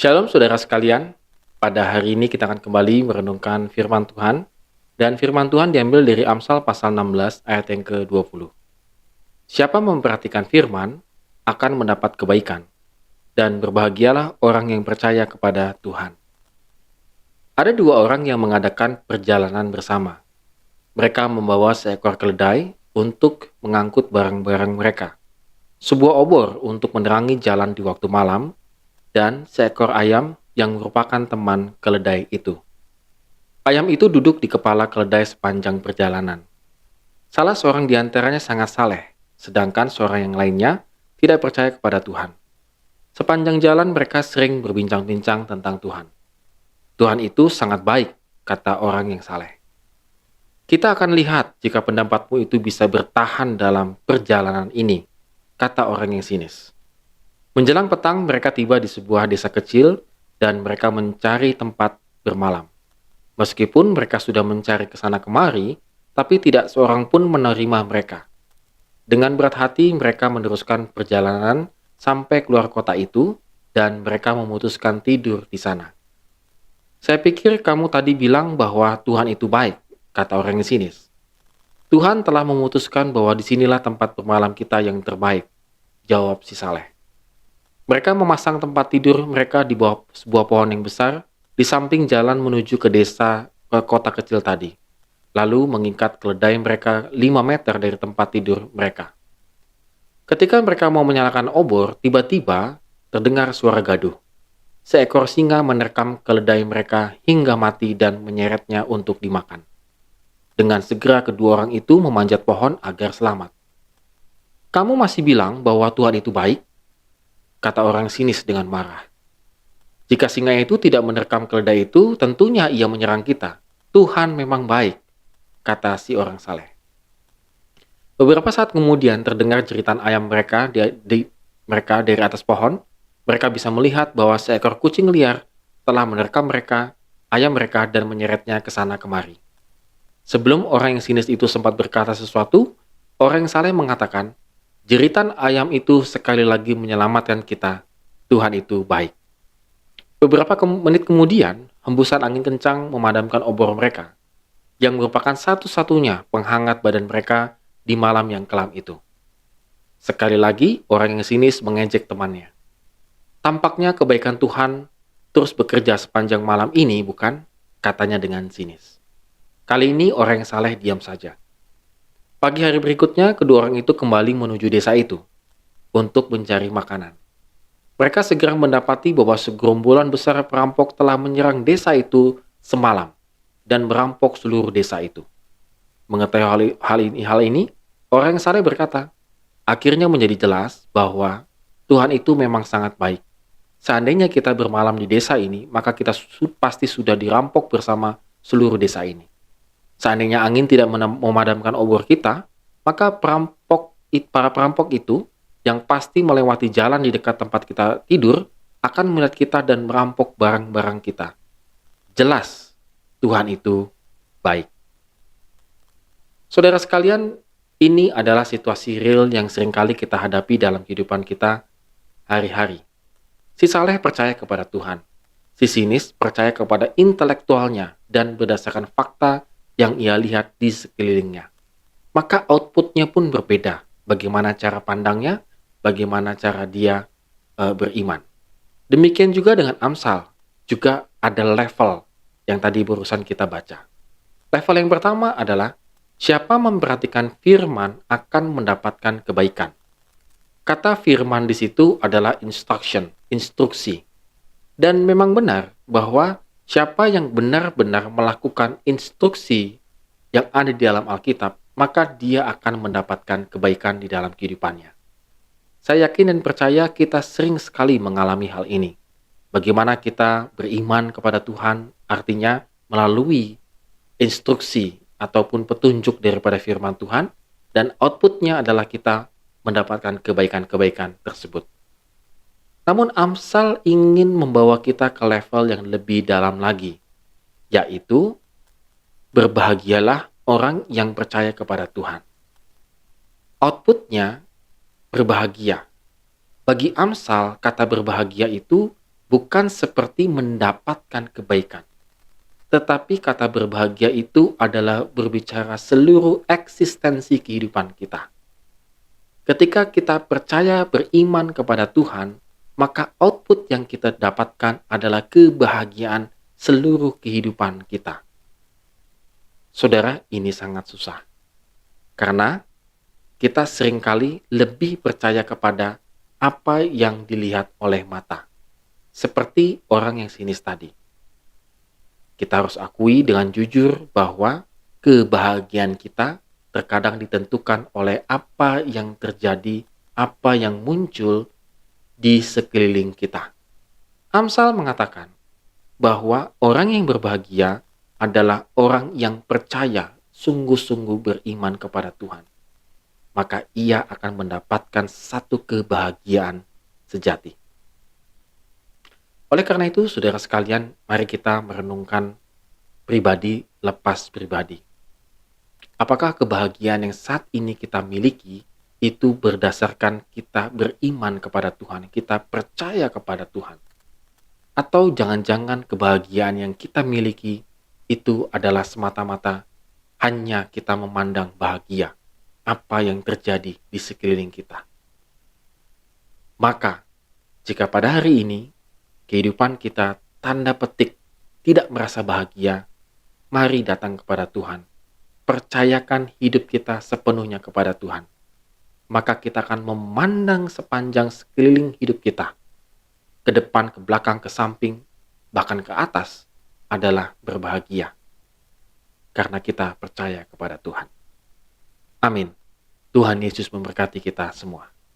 Shalom saudara sekalian, pada hari ini kita akan kembali merenungkan firman Tuhan, dan firman Tuhan diambil dari Amsal pasal 16 ayat yang ke-20. Siapa memperhatikan firman akan mendapat kebaikan, dan berbahagialah orang yang percaya kepada Tuhan. Ada dua orang yang mengadakan perjalanan bersama. Mereka membawa seekor keledai untuk mengangkut barang-barang mereka, sebuah obor untuk menerangi jalan di waktu malam, dan seekor ayam yang merupakan teman keledai itu. Ayam itu duduk di kepala keledai sepanjang perjalanan. Salah seorang di antaranya sangat saleh, sedangkan seorang yang lainnya tidak percaya kepada Tuhan. Sepanjang jalan mereka sering berbincang-bincang tentang Tuhan. Tuhan itu sangat baik, kata orang yang saleh. Kita akan lihat jika pendapatmu itu bisa bertahan dalam perjalanan ini, kata orang yang sinis. Menjelang petang, mereka tiba di sebuah desa kecil dan mereka mencari tempat bermalam. Meskipun mereka sudah mencari ke sana kemari, tapi tidak seorang pun menerima mereka. Dengan berat hati, mereka meneruskan perjalanan sampai keluar kota itu dan mereka memutuskan tidur di sana. Saya pikir kamu tadi bilang bahwa Tuhan itu baik, kata orang yang sinis. Tuhan telah memutuskan bahwa disinilah tempat bermalam kita yang terbaik, jawab si saleh. Mereka memasang tempat tidur mereka di bawah sebuah pohon yang besar di samping jalan menuju ke kota kecil tadi. Lalu mengikat keledai mereka 5 meter dari tempat tidur mereka. Ketika mereka mau menyalakan obor, tiba-tiba terdengar suara gaduh. Seekor singa menerkam keledai mereka hingga mati dan menyeretnya untuk dimakan. Dengan segera kedua orang itu memanjat pohon agar selamat. Kamu masih bilang bahwa Tuhan itu baik? Kata orang sinis dengan marah. Jika singa itu tidak menerkam keledai itu, tentunya ia menyerang kita. Tuhan memang baik, kata si orang saleh. Beberapa saat kemudian terdengar jeritan ayam mereka mereka dari atas pohon. Mereka bisa melihat bahwa seekor kucing liar telah menerkam ayam mereka dan menyeretnya ke sana kemari. Sebelum orang yang sinis itu sempat berkata sesuatu, orang yang saleh mengatakan, jeritan ayam itu sekali lagi menyelamatkan kita. Tuhan itu baik. Beberapa menit kemudian, hembusan angin kencang memadamkan obor mereka, yang merupakan satu-satunya penghangat badan mereka di malam yang kelam itu. Sekali lagi, orang yang sinis mengejek temannya. Tampaknya kebaikan Tuhan terus bekerja sepanjang malam ini, bukan? Katanya dengan sinis. Kali ini orang yang saleh diam saja. Pagi hari berikutnya, kedua orang itu kembali menuju desa itu untuk mencari makanan. Mereka segera mendapati bahwa segerombolan besar perampok telah menyerang desa itu semalam dan merampok seluruh desa itu. Mengetahui hal ini, orang yang saleh berkata, akhirnya menjadi jelas bahwa Tuhan itu memang sangat baik. Seandainya kita bermalam di desa ini, maka kita pasti sudah dirampok bersama seluruh desa ini. Seandainya angin tidak memadamkan obor kita, maka para perampok itu yang pasti melewati jalan di dekat tempat kita tidur akan melihat kita dan merampok barang-barang kita. Jelas, Tuhan itu baik. Saudara sekalian, ini adalah situasi real yang seringkali kita hadapi dalam kehidupan kita hari-hari. Si saleh percaya kepada Tuhan. Si sinis percaya kepada intelektualnya dan berdasarkan fakta yang ia lihat di sekelilingnya. Maka outputnya pun berbeda. Bagaimana cara pandangnya, bagaimana cara dia beriman. Demikian juga dengan Amsal. Juga ada level yang tadi barusan kita baca. Level yang pertama adalah siapa memperhatikan firman akan mendapatkan kebaikan. Kata firman di situ adalah instruksi. Dan memang benar bahwa siapa yang benar-benar melakukan instruksi yang ada di dalam Alkitab, maka dia akan mendapatkan kebaikan di dalam kehidupannya. Saya yakin dan percaya kita sering sekali mengalami hal ini. Bagaimana kita beriman kepada Tuhan, artinya melalui instruksi ataupun petunjuk daripada firman Tuhan, dan outputnya adalah kita mendapatkan kebaikan-kebaikan tersebut. Namun Amsal ingin membawa kita ke level yang lebih dalam lagi, yaitu berbahagialah orang yang percaya kepada Tuhan. Outputnya berbahagia. Bagi Amsal, kata berbahagia itu bukan seperti mendapatkan kebaikan. Tetapi kata berbahagia itu adalah berbicara seluruh eksistensi kehidupan kita. Ketika kita percaya beriman kepada Tuhan, maka output yang kita dapatkan adalah kebahagiaan seluruh kehidupan kita. Saudara, ini sangat susah. Karena kita seringkali lebih percaya kepada apa yang dilihat oleh mata. Seperti orang yang sinis tadi. Kita harus akui dengan jujur bahwa kebahagiaan kita terkadang ditentukan oleh apa yang terjadi, apa yang muncul di sekeliling kita. Amsal mengatakan bahwa orang yang berbahagia adalah orang yang percaya sungguh-sungguh beriman kepada Tuhan. Maka ia akan mendapatkan satu kebahagiaan sejati. Oleh karena itu, saudara sekalian, mari kita merenungkan pribadi lepas pribadi. Apakah kebahagiaan yang saat ini kita miliki itu berdasarkan kita beriman kepada Tuhan, kita percaya kepada Tuhan? Atau jangan-jangan kebahagiaan yang kita miliki itu adalah semata-mata hanya kita memandang bahagia apa yang terjadi di sekeliling kita. Maka, jika pada hari ini kehidupan kita tanda petik tidak merasa bahagia, mari datang kepada Tuhan. Percayakan hidup kita sepenuhnya kepada Tuhan. Maka kita akan memandang sepanjang sekeliling hidup kita. Ke depan, ke belakang, ke samping, bahkan ke atas adalah berbahagia. Karena kita percaya kepada Tuhan. Amin. Tuhan Yesus memberkati kita semua.